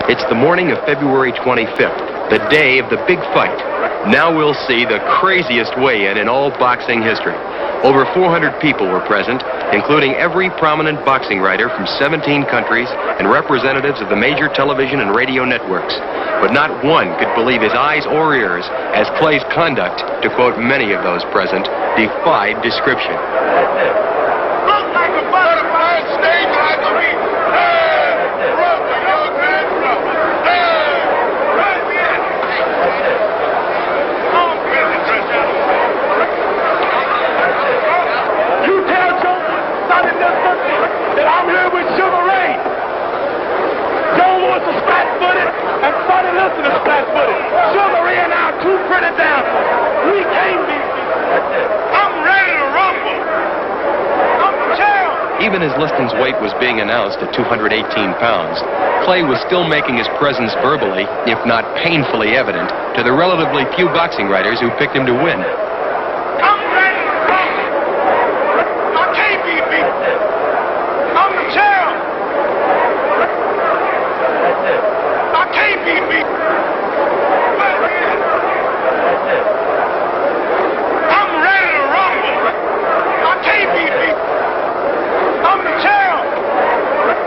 It's the morning of February 25th, the day of the big fight. Now we'll see the craziest weigh-in in all boxing history. Over 400 people were present, including every prominent boxing writer from 17 countries and representatives of the major television and radio networks. But not one could believe his eyes or ears as Clay's conduct, to quote many of those present, defied description. Look like a butterfly, stage like a bee. I'm here with Sugar Ray. Joe Lewis is flat-footed, and Sonny Liston is flat-footed. Sugar Ray and I are two pretty down. We can't be. I'm ready to rumble. I'm the champ. Even as Liston's weight was being announced at 218 pounds, Clay was still making his presence verbally, if not painfully evident, to the relatively few boxing writers who picked him to win. I'm ready to rumble. I can't be beat. I'm the champ. I can't be beat. I'm ready to rumble. I can't be beat. I'm the champ.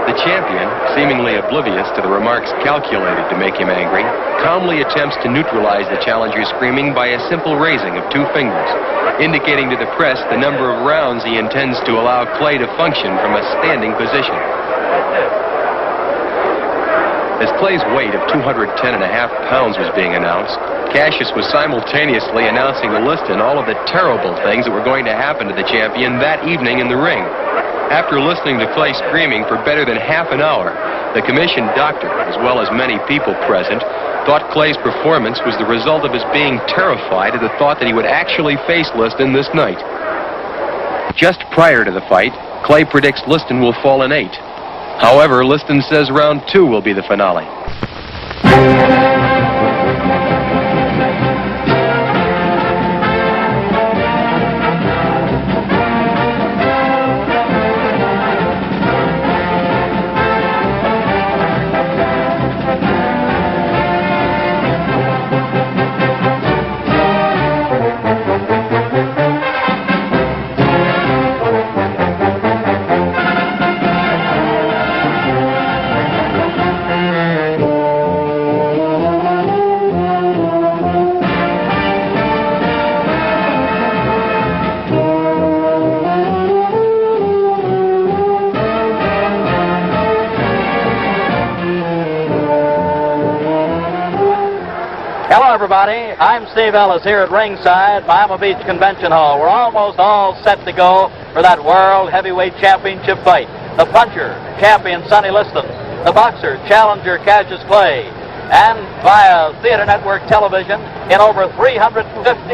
The champion, seemingly oblivious to the remarks calculated to make him angry, calmly attempts to neutralize the challenger's screaming by a simple raising of two fingers, indicating to the press the number of rounds he intends to allow Clay to function from a standing position. As Clay's weight of 210.5 pounds was being announced, Cassius was simultaneously announcing to Liston all of the terrible things that were going to happen to the champion that evening in the ring. After listening to Clay screaming for better than half an hour, the commissioned doctor, as well as many people present, thought Clay's performance was the result of his being terrified at the thought that he would actually face Liston this night. Just prior to the fight, Clay predicts Liston will fall in 8. However, Liston says round 2 will be the finale. Hello, everybody. I'm Steve Ellis here at ringside, Miami Beach Convention Hall. We're almost all set to go for that World Heavyweight Championship fight. The puncher, champion Sonny Liston. The boxer, challenger Cassius Clay. And via Theater Network television, in over 350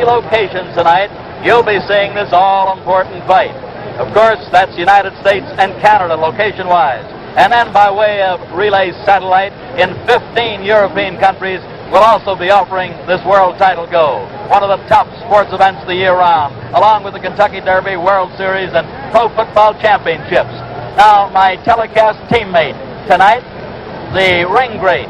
locations tonight, you'll be seeing this all-important fight. Of course, that's United States and Canada location-wise. And then by way of relay satellite in 15 European countries, we'll also be offering this world title go, one of the top sports events of the year round, along with the Kentucky Derby, World Series, and Pro Football Championships. Now, my telecast teammate tonight, the ring great,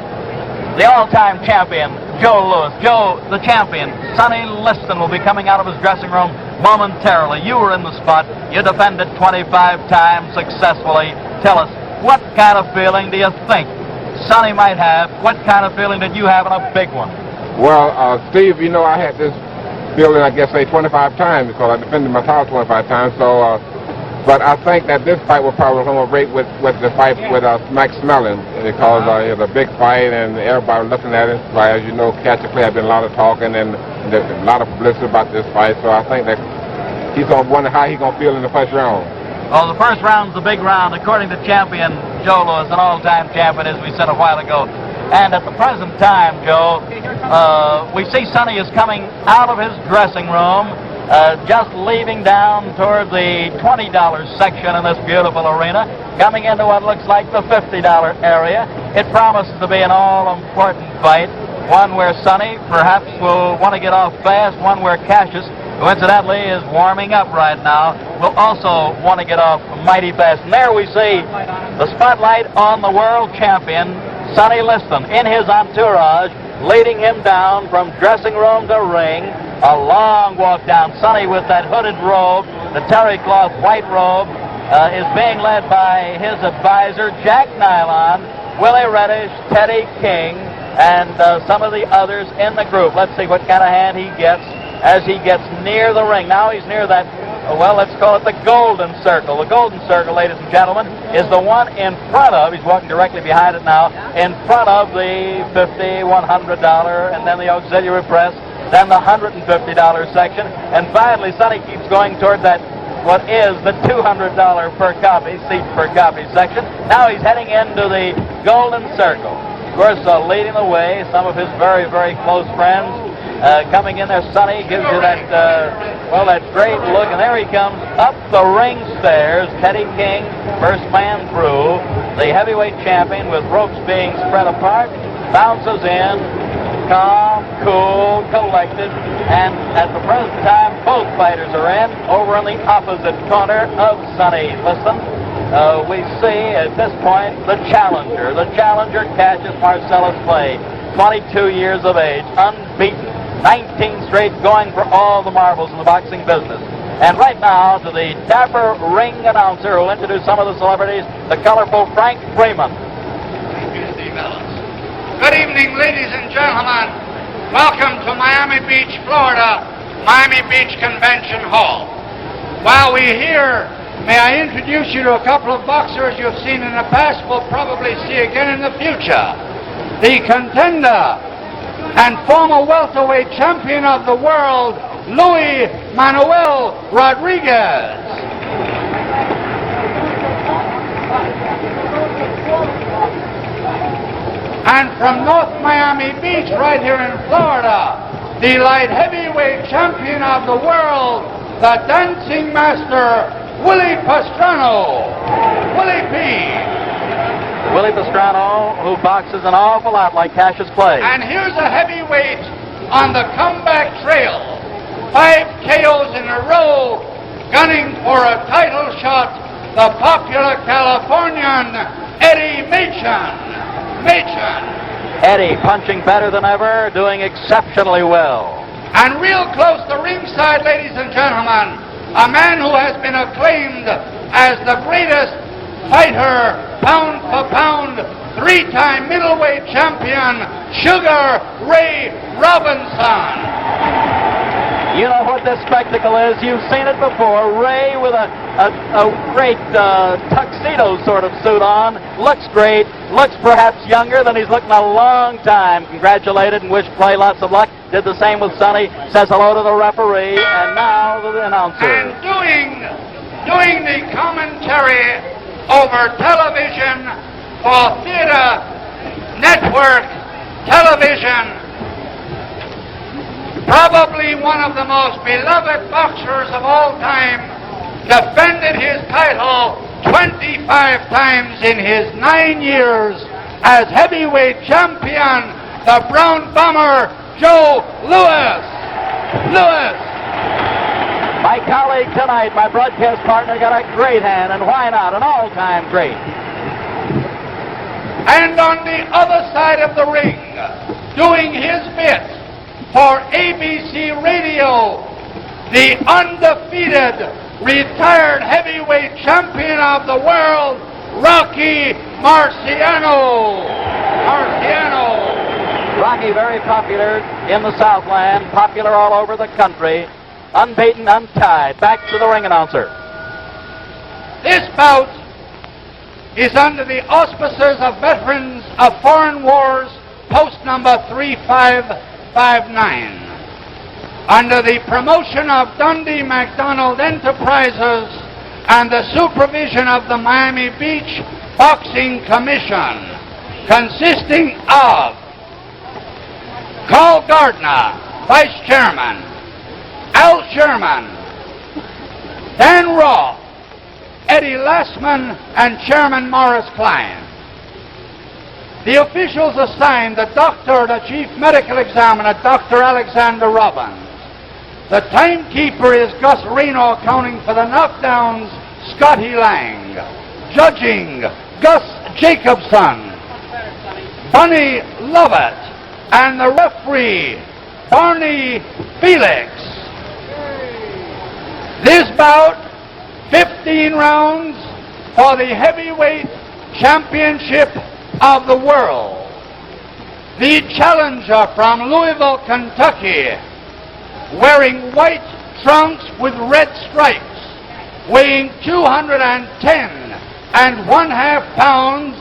the all-time champion, Joe Lewis. Joe, the champion, Sonny Liston, will be coming out of his dressing room momentarily. You were in the spot. You defended 25 times successfully. Tell us, what kind of feeling do you think Sonny might have? What kind of feeling did you have in a big one? Well, Steve, you know, I had this feeling, I guess, say 25 times because I defended my title 25 times. So, but I think that this fight will probably come up right with the fight with Max Mellon because it's a big fight and everybody looking at it. Like, as you know, Cassius Clay has been a lot of talking and there's a lot of publicity about this fight. So I think that he's going to wonder how he's going to feel in the first round. Well, the first round's the big round, according to champion Joe Lewis, an all-time champion, as we said a while ago. And at the present time, Joe, we see Sonny is coming out of his dressing room, just leaving down toward the $20 section in this beautiful arena, coming into what looks like the $50 area. It promises to be an all-important fight, one where Sonny perhaps will want to get off fast, one where Cassius who incidentally is warming up right now, will also want to get off mighty fast. And there we see the spotlight on the world champion, Sonny Liston, in his entourage, leading him down from dressing room to ring. A long walk down. Sonny with that hooded robe, the terry cloth white robe, is being led by his advisor, Jack Nylon, Willie Reddish, Teddy King, and some of the others in the group. Let's see what kind of hand he gets as he gets near the ring. Now he's near that, well, let's call it the golden circle. The golden circle, ladies and gentlemen, is the one in front of, he's walking directly behind it now, in front of the $50, $100, and then the auxiliary press, then the $150 section, and finally Sonny keeps going toward that, what is the $200 per copy, seat per copy section. Now he's heading into the golden circle. Of course, leading the way, some of his very, very close friends coming in there. Sonny gives you that, well, that great look, and there he comes up the ring stairs. Teddy King, first man through. The heavyweight champion, with ropes being spread apart, bounces in, calm, cool, collected, and at the present time, both fighters are in. Over on the opposite corner of Sonny Liston, we see at this point the challenger, Cassius Marcellus Clay, 22 years of age, unbeaten, 19 straight, going for all the marbles in the boxing business. And right now, to the dapper ring announcer who will introduce some of the celebrities, the colorful Frank Freeman. Thank you, Steve Ellis. Good evening, ladies and gentlemen. Welcome to Miami Beach, Florida, Miami Beach Convention Hall. While we're here, may I introduce you to a couple of boxers you've seen in the past, will probably see again in the future. The contender and former welterweight champion of the world, Luis Manuel Rodriguez. And from North Miami Beach, right here in Florida, the light heavyweight champion of the world, the dancing master, Willie Pastrano. Willie P. Willie Pastrano, who boxes an awful lot like Cassius Clay. And here's a heavyweight on the comeback trail. 5 KOs in a row, gunning for a title shot, the popular Californian, Eddie Machen. Eddie punching better than ever, doing exceptionally well. And real close to ringside, ladies and gentlemen, a man who has been acclaimed as the greatest fighter, pound for pound, 3-time middleweight champion, Sugar Ray Robinson. You know what this spectacle is. You've seen it before. Ray with a great tuxedo sort of suit on. Looks great. Looks perhaps younger than he's looked in a long time. Congratulated and wished Clay lots of luck. Did the same with Sonny. Says hello to the referee. And now the announcer. And doing the commentary over television for Theater Network Television, probably one of the most beloved boxers of all time, defended his title 25 times in his 9 years as heavyweight champion, the Brown Bomber, Joe Louis. My colleague tonight, my broadcast partner, got a great hand, and why not? An all-time great. And on the other side of the ring, doing his bit for ABC Radio, the undefeated retired heavyweight champion of the world, Rocky Marciano. Rocky, very popular in the Southland, popular all over the country, unbeaten, untied. Back to the ring announcer. This bout is under the auspices of Veterans of Foreign Wars, post number 3559. Under the promotion of Dundee McDonald Enterprises and the supervision of the Miami Beach Boxing Commission, consisting of Carl Gardner, Vice Chairman, Al Sherman, Dan Roth, Eddie Lassman, and Chairman Morris Klein. The officials assigned the doctor, the chief medical examiner, Dr. Alexander Robbins. The timekeeper is Gus Reno, counting for the knockdowns, Scotty Lang. Judging, Gus Jacobson, Bunny Lovett, and the referee, Barney Felix. This bout, 15 rounds for the heavyweight championship of the world. The challenger from Louisville, Kentucky, wearing white trunks with red stripes, weighing 210.5 pounds,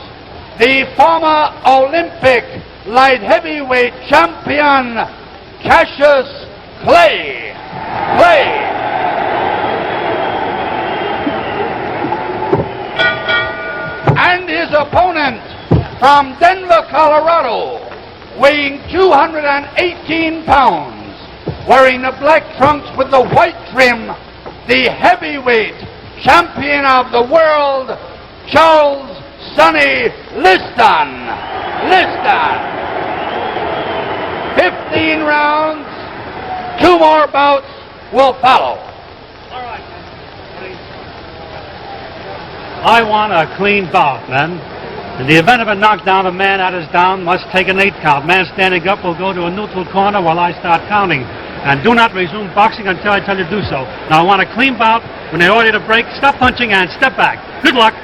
the former Olympic light heavyweight champion, Cassius Clay. And his opponent from Denver, Colorado, weighing 218 pounds, wearing the black trunks with the white trim, the heavyweight champion of the world, Charles Sonny Liston. 15 rounds, 2 more bouts will follow. I want a clean bout, men. In the event of a knockdown, a man that is down must take an 8 count. Man standing up will go to a neutral corner while I start counting. And do not resume boxing until I tell you to do so. Now, I want a clean bout. When they order you to break, stop punching and step back. Good luck.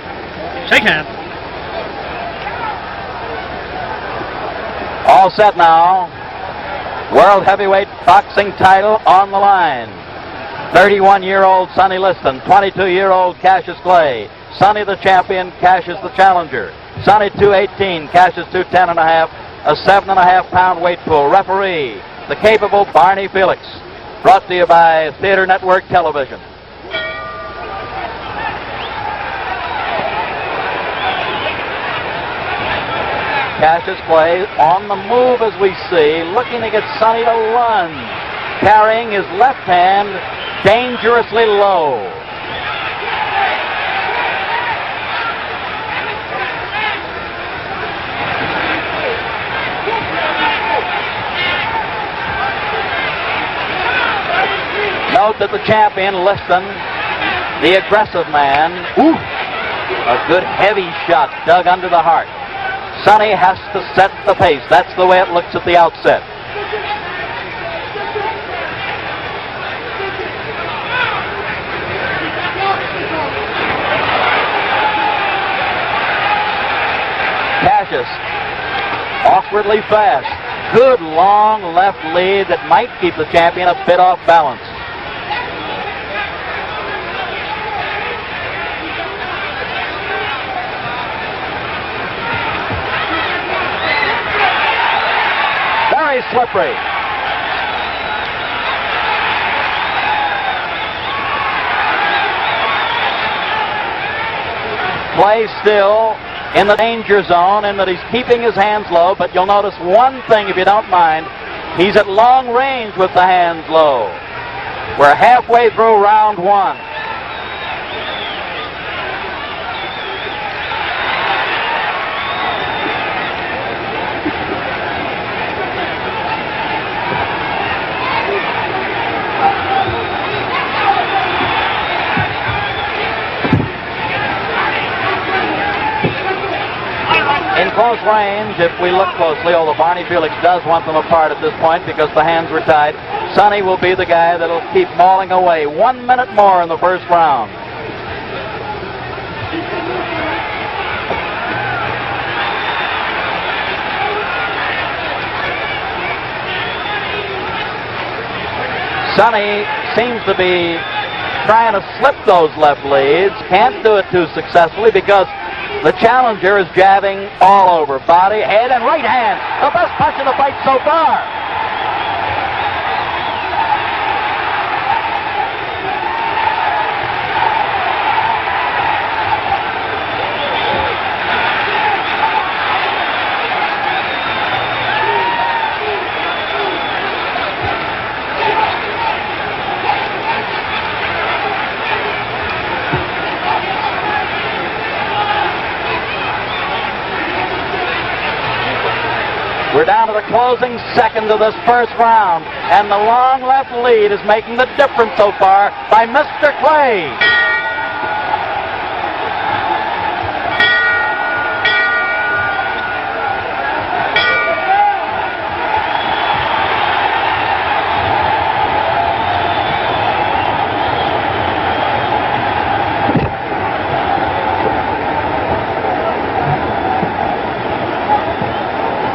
Shake hands. All set now. World heavyweight boxing title on the line. 31-year-old Sonny Liston, 22-year-old Cassius Clay. Sonny the champion, Cassius the challenger. Sonny 218, Cassius 210.5, a 7.5 pound weight pool. Referee, the capable Barney Felix. Brought to you by Theater Network Television. Cassius Clay on the move as we see, looking to get Sonny to lunge, carrying his left hand dangerously low. Note that the champion, Liston, the aggressive man, a good heavy shot dug under the heart. Sonny has to set the pace. That's the way it looks at the outset. Cassius, awkwardly fast. Good long left lead that might keep the champion a bit off balance. Very slippery. Clay still in the danger zone in that he's keeping his hands low, but you'll notice one thing if you don't mind. He's at long range with the hands low. We're halfway through round 1. In close range, if we look closely, although Barney Felix does want them apart at this point because the hands were tied, Sonny will be the guy that'll keep mauling away. 1 minute more in the first round. Sonny seems to be trying to slip those left leads. Can't do it too successfully because the challenger is jabbing all over. Body, head, and right hand. The best punch in the fight so far. We're down to the closing seconds of this first round, and the long left lead is making the difference so far by Mr. Clay.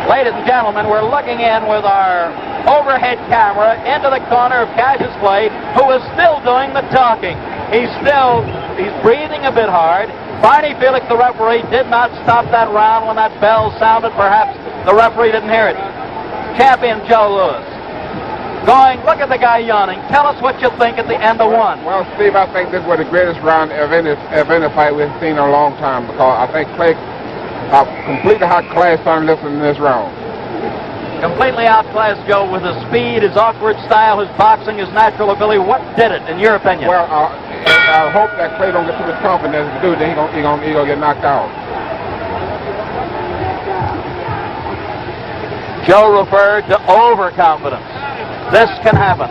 Ladies and gentlemen, we're looking in with our overhead camera into the corner of Cassius Clay, who is still doing the talking. He's breathing a bit hard. Barney Felix, the referee, did not stop that round when that bell sounded. Perhaps the referee didn't hear it. Champion Joe Louis. Look at the guy yawning. Tell us what you think at the end of one. Well, Steve, I think this was the greatest round of any fight we've seen in a long time, because I think Clay completely outclassed Sonny Liston in this round. Completely outclassed Joe with his speed, his awkward style, his boxing, his natural ability. What did it, in your opinion? Well, I hope that Clay don't get too much confidence to do it. Then he gonna get knocked out. Joe referred to overconfidence. This can happen.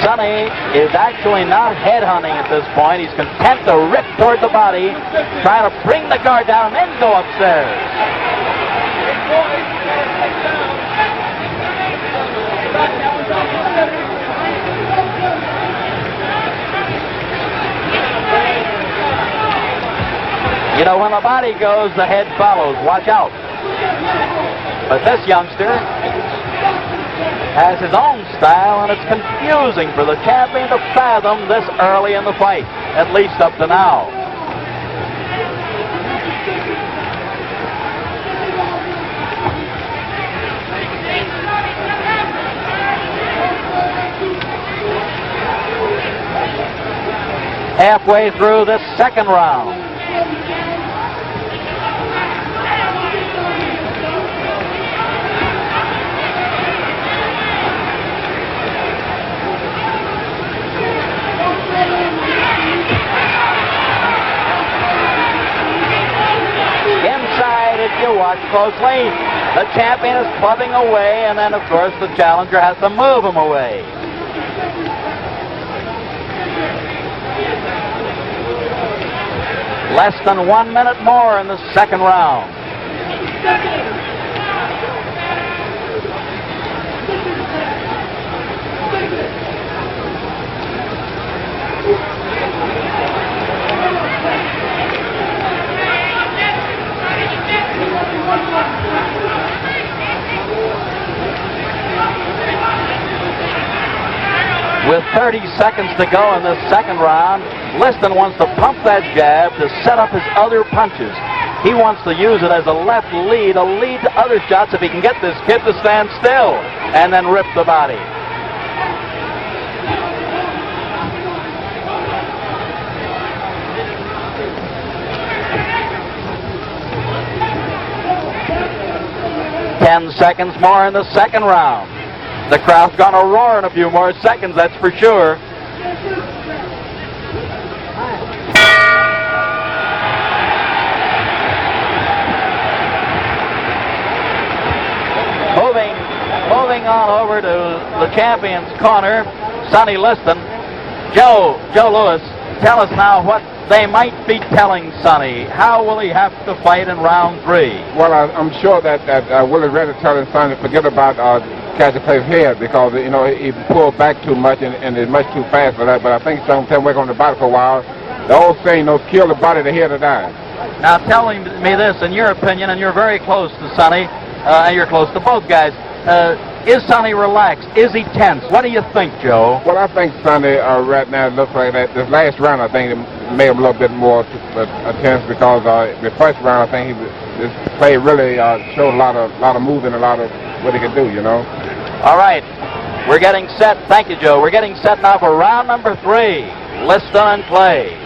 Sonny is actually not headhunting at this point. He's content to rip toward the body, trying to bring the guard down and then go upstairs. You know, when the body goes, the head follows. Watch out. But this youngster has his own style, and it's confusing for the champion to fathom this early in the fight, at least up to now. Halfway through this second round. If you watch closely, the champion is clubbing away, and then, of course, the challenger has to move him away. Less than 1 minute more in the second round. With 30 seconds to go in this second round, Liston wants to pump that jab to set up his other punches. He wants to use it as a left lead, a lead to other shots if he can get this kid to stand still and then rip the body. Ten seconds more in the second round. The crowd's going to roar in a few more seconds, that's for sure. Moving on over to the champion's corner, Sonny Liston. Joe Louis, tell us now what they might be telling Sonny. How will he have to fight in round 3? Well, I'm sure that Willie Reddy telling Sonny to forget about Cassius Clay's head, because he pulled back too much and is much too fast for that. But I think he's going to work on the body for a while. The old saying, kill the body, the head will die. Now tell me this, in your opinion, and you're very close to Sonny, and you're close to both guys. Is Sonny relaxed? Is he tense? What do you think, Joe? Well, I think Sonny right now looks like that. This last round, I think, it made him a little bit more tense, because the first round, I think Clay really showed a lot of movement, a lot of he could do, you know. All right. We're getting set. Thank you, Joe. We're getting set now for round number 3. Liston and Clay.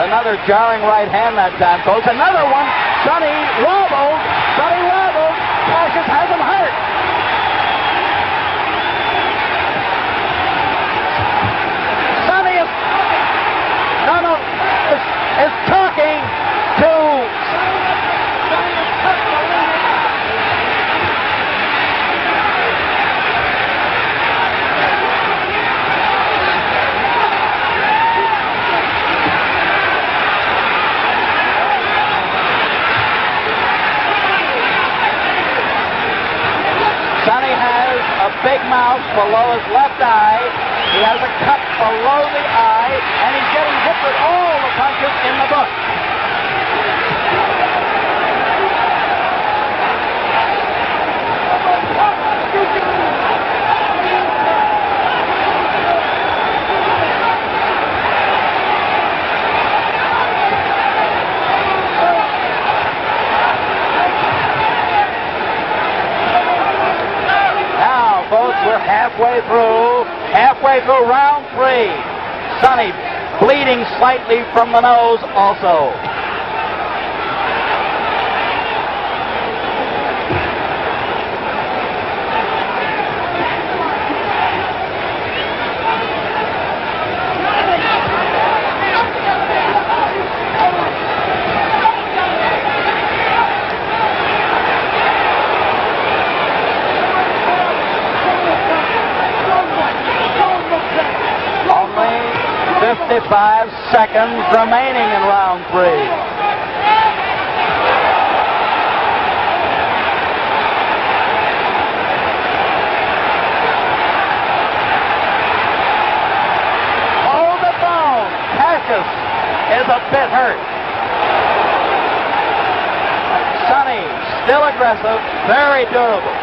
Another jarring right hand that time, folks. Another one. Sonny wobbles. Cassius has him hurt. Sonny is talking to... Sonny has a big mouth below his left eye. He has a cut below the eye, and he's getting hit with all the punches in the book. We're halfway through round 3. Sonny bleeding slightly from the nose also. Only 55 seconds remaining in round 3. Hold the phone. Cassius is a bit hurt. Sonny, still aggressive, very durable.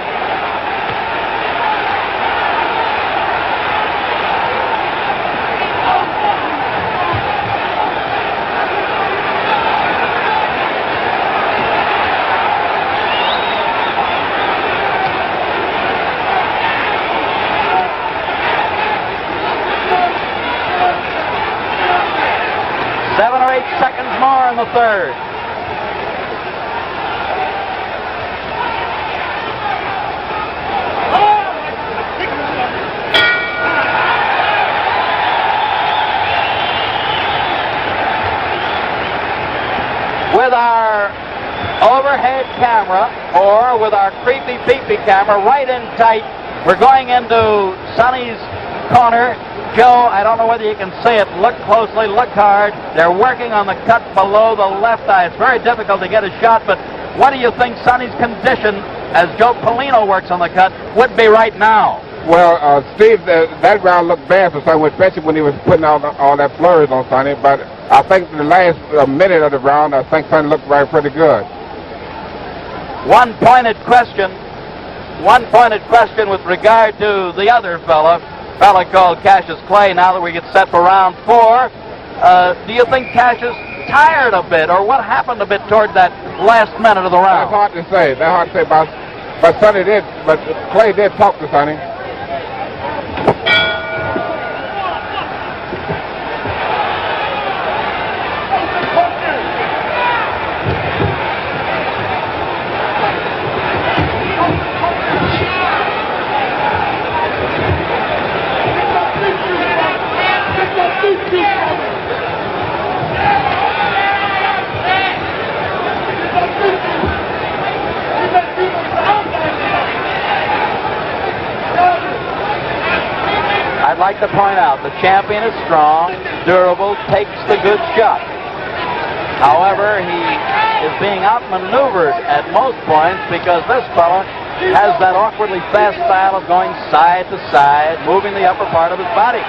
Seconds more in the third. With our overhead camera, or with our creepy peepee camera right in tight, we're going into Sonny's corner. Joe, I don't know whether you can see it. Look closely, look hard. They're working on the cut below the left eye. It's very difficult to get a shot, but what do you think Sonny's condition, as Joe Polino works on the cut, would be right now? Well, Steve, that round looked bad for Sonny, especially when he was putting all that flurries on Sonny, but I think the last minute of the round, I think Sonny looked pretty good. One-pointed question with regard to the other fella called Cassius Clay. Now that we get set for round 4, do you think Cassius tired a bit, or what happened a bit toward that last minute of the round? That's hard to say. But Sonny did. But Clay did talk to Sonny. I'd like to point out the champion is strong, durable, takes the good shot. However, he is being outmaneuvered at most points because this fella has that awkwardly fast style of going side to side, moving the upper part of his body.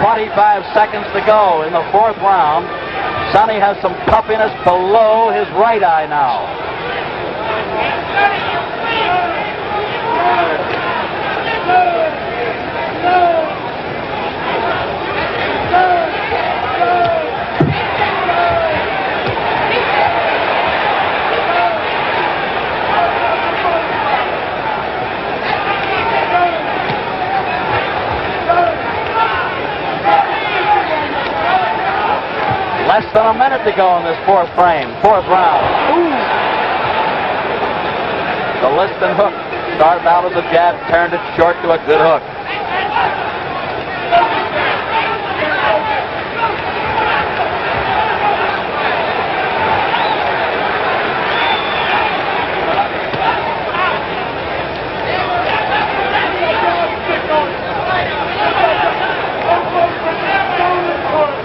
25 seconds to go in the fourth round. Sonny has some puffiness below his right eye now. Less than a minute to go in this fourth round. Ooh. The Liston hook started out as a jab, turned it short to a good hook.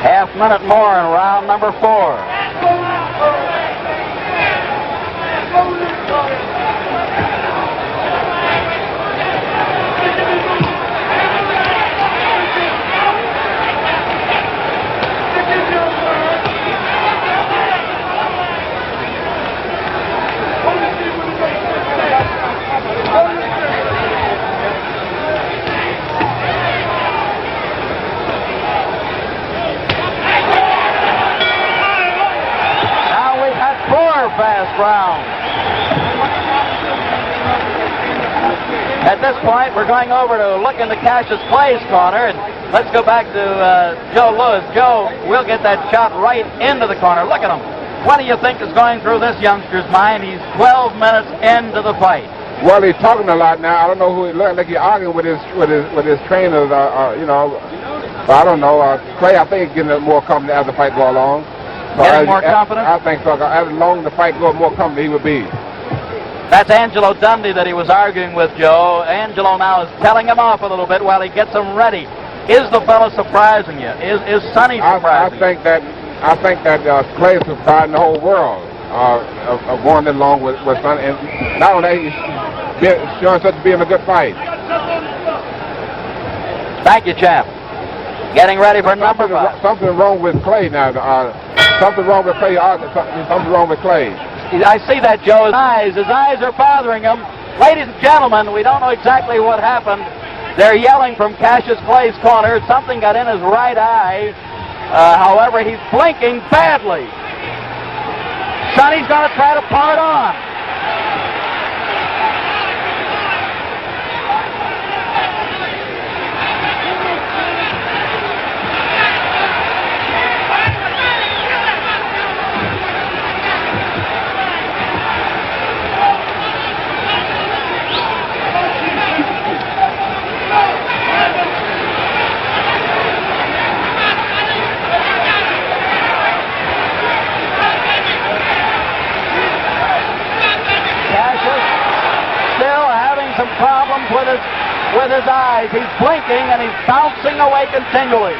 Half minute more in round number 4. Fast round. At this point, we're going over to look into Cassius Clay's corner, and let's go back to Joe Lewis. Joe, we'll get that shot right into the corner. Look at him. What do you think is going through this youngster's mind? He's 12 minutes into the fight. Well, he's talking a lot now. I don't know who he looks like. He's arguing with his trainers. I don't know. Clay, I think, he's getting more confident as the fight go along. So Getting more confident? I think so. As long as the fight goes, more confident he would be. That's Angelo Dundee that he was arguing with, Joe. Angelo now is telling him off a little bit while he gets him ready. Is the fellow surprising you? Is Sonny surprising you? I think that Clay is surprising the whole world of going along with Sonny. And not only he's showing such to be in a good fight. Thank you, champ. Getting ready for number 5. Something wrong with Clay now. Something wrong with Clay. Something wrong with Clay. I see that, Joe. His eyes are bothering him. Ladies and gentlemen, we don't know exactly what happened. They're yelling from Cassius Clay's corner. Something got in his right eye. However, he's blinking badly. Sonny's going to try to pull it on. Some problems with his eyes. He's blinking and he's bouncing away continually.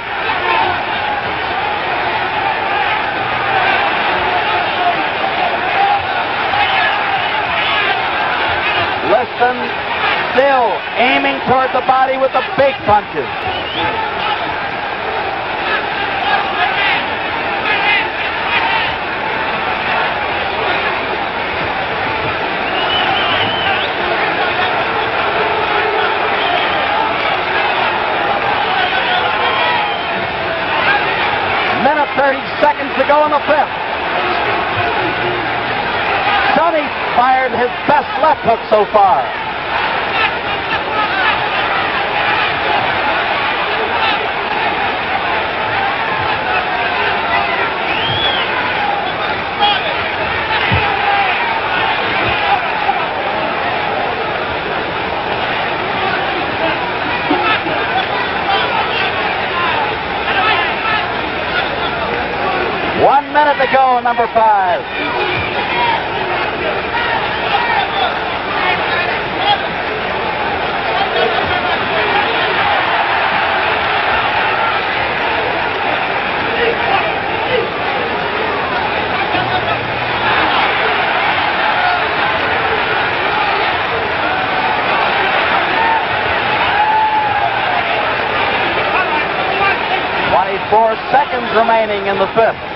Liston still aiming toward the body with the big punches. Minute 30 seconds to go in the 5th. Sonny fired his best left hook so far. One minute to go, number 5. 4 seconds remaining in the 5th.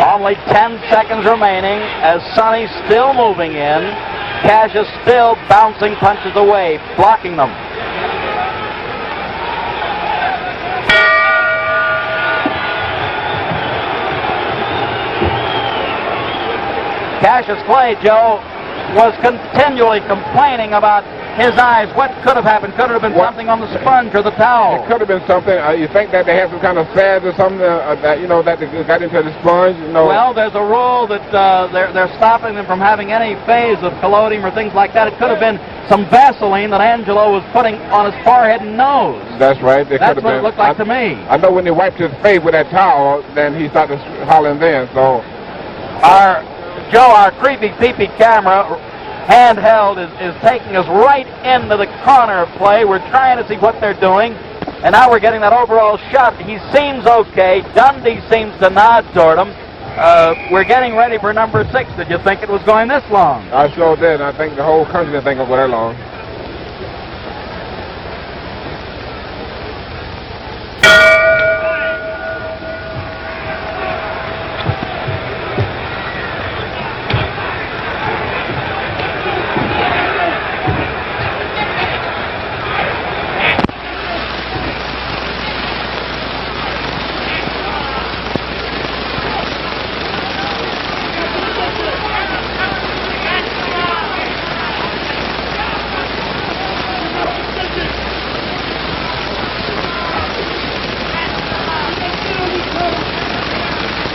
Only 10 seconds remaining as Sonny's still moving in. Cassius still bouncing punches away, blocking them. Cassius Clay, Joe, was continually complaining about his eyes. What could have happened? Could it have been something on the sponge or the towel? It could have been something. You think that they have some kind of sads or something that, you know, that they got into the sponge? You know? Well, there's a rule that they're stopping them from having any phase of collodium or things like that. It could have been some Vaseline that Angelo was putting on his forehead and nose. That's right. That's what it looked like to me. I know when he wiped his face with that towel, then he started hollering then. So, our creepy peepee camera, handheld, is taking us right into the corner of play. We're trying to see what they're doing, and now we're getting that overall shot. He seems okay. Dundee seems to nod toward him. We're getting ready for number 6. Did you think it was going this long? I sure did. I think the whole country didn't think it would go that long.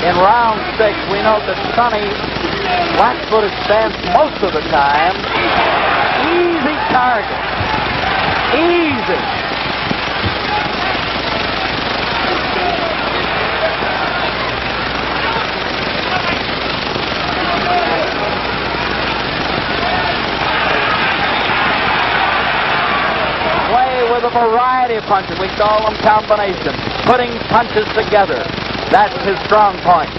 In round 6, we note that Sonny flat-footed stance most of the time. Easy target. Easy. Play with a variety of punches. We call them combinations. Putting punches together. That's his strong point.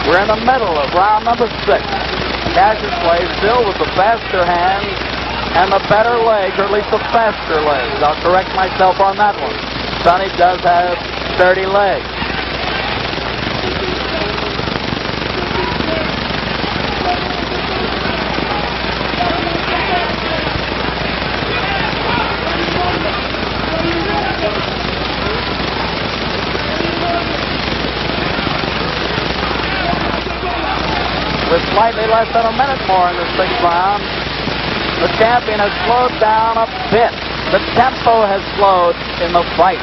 We're in the middle of round number 6. Cassius Clay still with the faster hands and the better legs, or at least the faster legs. I'll correct myself on that one. Sonny does have sturdy legs. With slightly less than a minute more in the 6th round, the champion has slowed down a bit. The tempo has slowed in the fight.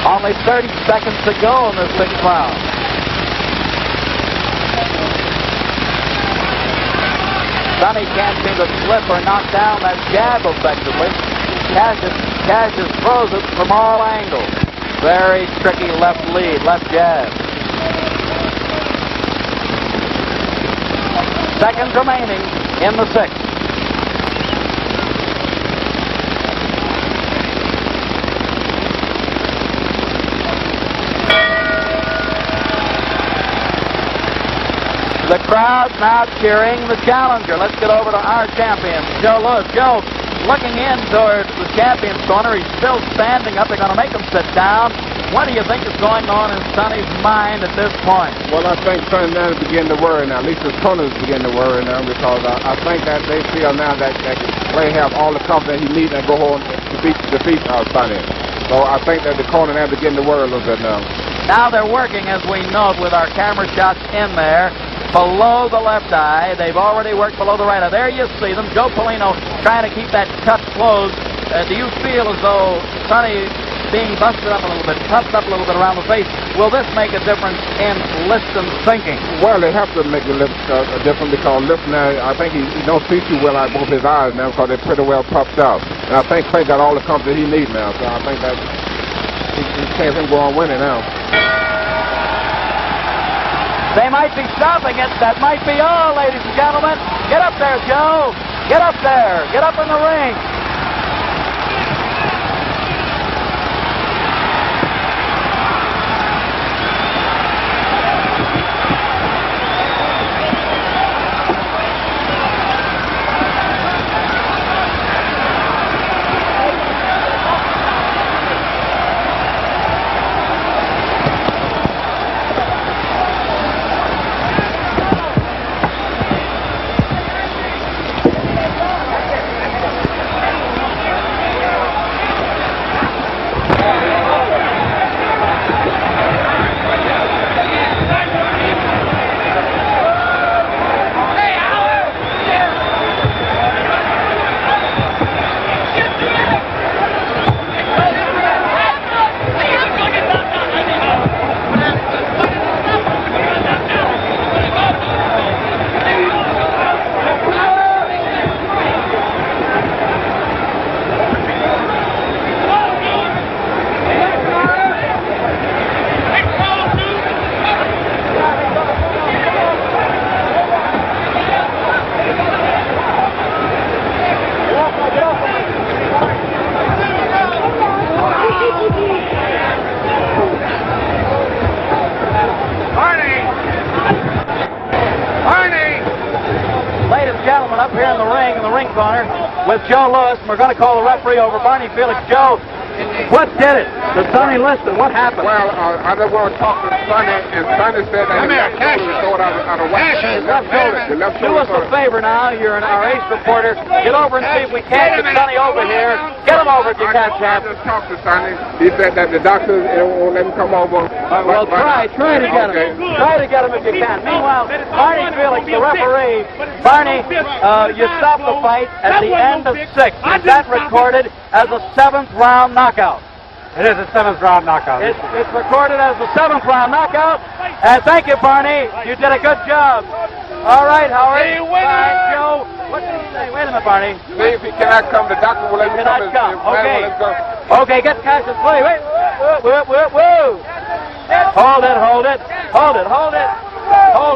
Only 30 seconds to go in the 6th round. Sonny can't seem to slip or knock down that jab effectively. Cassius throws it from all angles. Very tricky left lead, left jab. Seconds remaining in the 6th. The crowd now cheering the challenger. Let's get over to our champion, Joe Lewis. Joe, looking in towards the champion's corner. He's still standing up. They're going to make him sit down. What do you think is going on in Sonny's mind at this point? Well, I think Sonny now is beginning to worry now. At least his corners begin to worry now because I think that they feel now that Clay have all the confidence he needs and go home to defeat Sonny. So I think that the corner now begin to worry a little bit now. Now they're working, as we note, with our camera shots in there, below the left eye. They've already worked below the right eye. There you see them. Joe Polino trying to keep that cut closed. Do you feel as though Sonny being busted up a little bit, puffed up a little bit around the face, will this make a difference in Liston's thinking? Well, they have to make a difference because Liston, I think he don't see too well out of both his eyes now because they're pretty well puffed up. And I think Clay got all the confidence he needs now, so I think that he can't him go on winning now. They might be stopping it. That might be all, ladies and gentlemen. Get up there, Joe. Get up there. Get up in the ring. Up here in the ring corner with Joe Lewis, and we're going to call the referee over. Barney Felix. Joe, what did it to Sonny Liston? What happened? Well, I just want to talk to Sonny, and Sonny said that he throw it out of whack. Do us a favor now. You're our ace reporter. Get over and see if we can't get Sonny over here. Get him over if you can, Chap. I just talked to Sonny. He said that the doctors won't let him come over. Well, try to get him. Try to get him if you can. Meanwhile, Barney Felix, the referee. Barney, you stopped the fight at the end of 6. Is that recorded as a 7th round knockout? It is a 7th round knockout. It's recorded as the 7th round knockout. And thank you, Barney. You did a good job. All right, Howard. Hey, winner! Joe, what did he say? Wait a minute, Barney. See if he cannot come. The doctor will let him come. Okay. Okay, get Cassius Clay. Wait. Whoa. Hold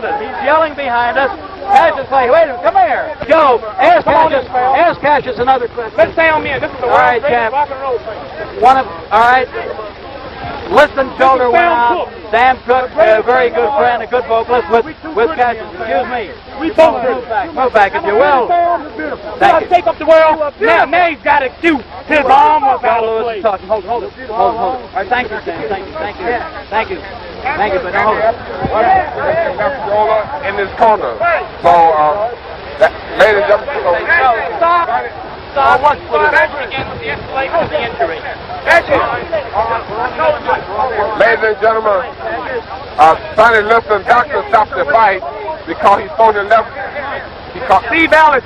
it. He's yelling behind us. Cassius Clay, wait a minute, come here. Joe, ask Cassius another question. Let's stay on me. This is the world's greatest rock and roll thing. All right. Liston's shoulder went out. Sam Cook, a very good friend, a good vocalist with Cassius. Excuse me. We both Move back if you will. Thank you. Take up the world. Now he's got to shoot. His arm was out of place. Hold it. All right, thank you, Sam. Thank you. But now hold it. In this corner. So, ladies and gentlemen, Stop. What's the again with the escalation of the injury? Ladies and gentlemen, Sonny Liston, doctor stopped the fight because he's on the left. Steve Ellis,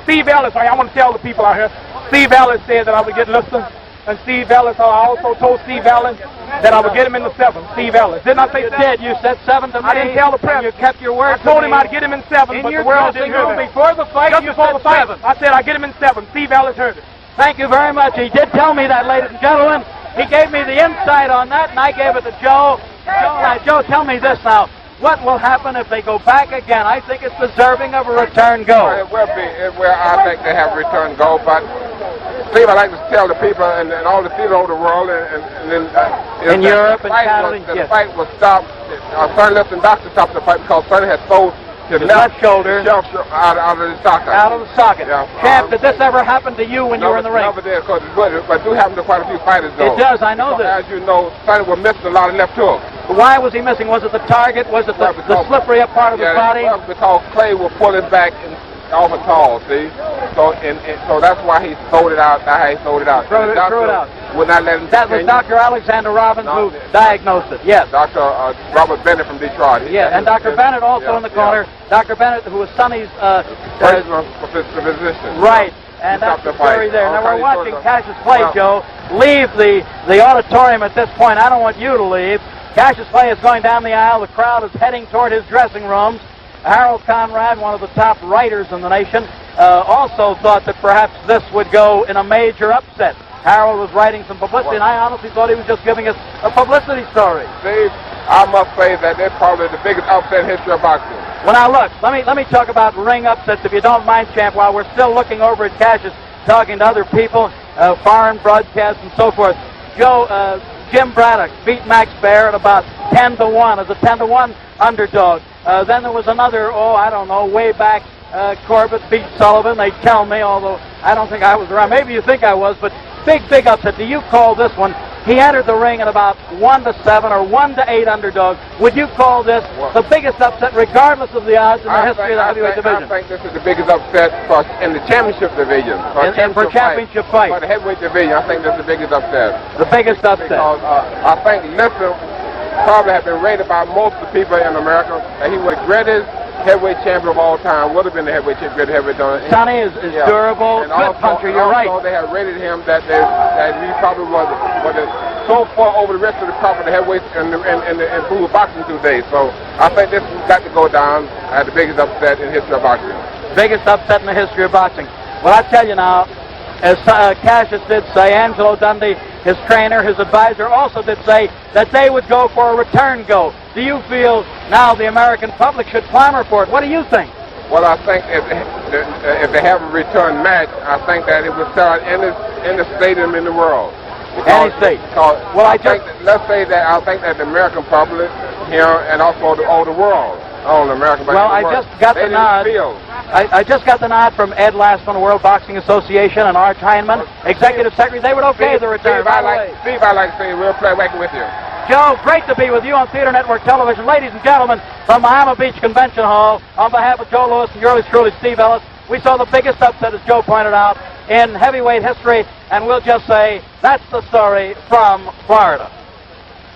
I want to tell the people out here, Steve Ellis said that I would get Liston, and Steve Ellis, I also told Steve Ellis that I would get him in the 7th, Steve Ellis. Didn't I say that? You said 7th to me. I didn't tell the press. You kept your word. I told him I'd get him in 7th, but the world didn't hear that. Before the fight, Just before the fight, I said I'd get him in 7th. Steve Ellis heard it. Thank you very much. He did tell me that, ladies and gentlemen. He gave me the insight on that, and I gave it to Joe. Joe, tell me this now. What will happen if they go back again? I think it's deserving of a return go. It will be. I think they have a return go, but Steve, I'd like to tell the people and all the theater over the world in Europe and Canada. The fight was stopped. Sonny Liston doctor stopped the fight because Sonny had thrown his left shoulder out of the socket. Out of the socket. Yeah. Champ, did this ever happen to you when you were in the ring? Never did, but do happen to quite a few fighters, though. It does, I know this. As you know, Sonny was missing a lot of left hooks. Why was he missing? Was it the target? Was it the slippery up part of his body? Because Clay was pulling back off a tall, see? So that's why he sold it out. That's how he sold it out. Threw it out. Would not let him That was Dr. Alexander Robbins who diagnosed it, yes. Dr. Robert Bennett from Detroit. Yeah, and Dr. Bennett also in the corner. Dr. Bennett, who was Sonny's personal physician. Right. And that's the story there. Now we're watching Cassius Clay, Joe, leave the auditorium at this point. I don't want you to leave. Cassius Clay is going down the aisle. The crowd is heading toward his dressing rooms. Harold Conrad, one of the top writers in the nation, also thought that perhaps this would go in a major upset. Harold was writing some publicity, and I honestly thought he was just giving us a publicity story. Steve, I must say that they're probably the biggest upset in history of boxing. Well, now look, let me talk about ring upsets, if you don't mind, Champ, while we're still looking over at Cassius, talking to other people, foreign broadcasts and so forth. Joe, Jim Braddock beat Max Baer at about 10-1 as a 10-1 underdog. Then there was another, I don't know, way back, Corbett beat Sullivan, they tell me, although I don't think I was around. Maybe you think I was, but big upset. Do you call this one? He entered the ring at about 1-7 or 1-8 underdog. Would you call this the biggest upset, regardless of the odds in the history of the heavyweight division? I think this is the biggest upset in the championship division. For championship fight. For the heavyweight division, I think this is the biggest upset. The biggest upset. Because I think Liston probably has been rated by most of the people in America that he was the greatest heavyweight champion of all time. Would have been the greatest heavyweight champion. Sonny is durable, good puncher, you're right. Also, they have rated him that he probably was so far over the rest of the top of the heavyweights in professional boxing today. So I think this has got to go down as the biggest upset in the history of boxing. Biggest upset in the history of boxing. Well, I tell you now, as Cassius did say, Angelo Dundee, his trainer, his advisor, also did say that they would go for a return go. Do you feel now the American public should clamor for it? What do you think? Well, I think if they have a return match, I think that it would sell in the stadium in the world. Any state. Well, I think that the American public here and also the world, not only America, but I just got the nod. I just got the nod from Ed Lastman, the World Boxing Association, and Arch Heineman, Executive Secretary. They would okay the return. Steve, I'd like to say we'll play working with you. Joe, great to be with you on Theater Network Television. Ladies and gentlemen, from Miami Beach Convention Hall, on behalf of Joe Louis and yours truly, Steve Ellis, we saw the biggest upset, as Joe pointed out, in heavyweight history, and we'll just say that's the story from Florida.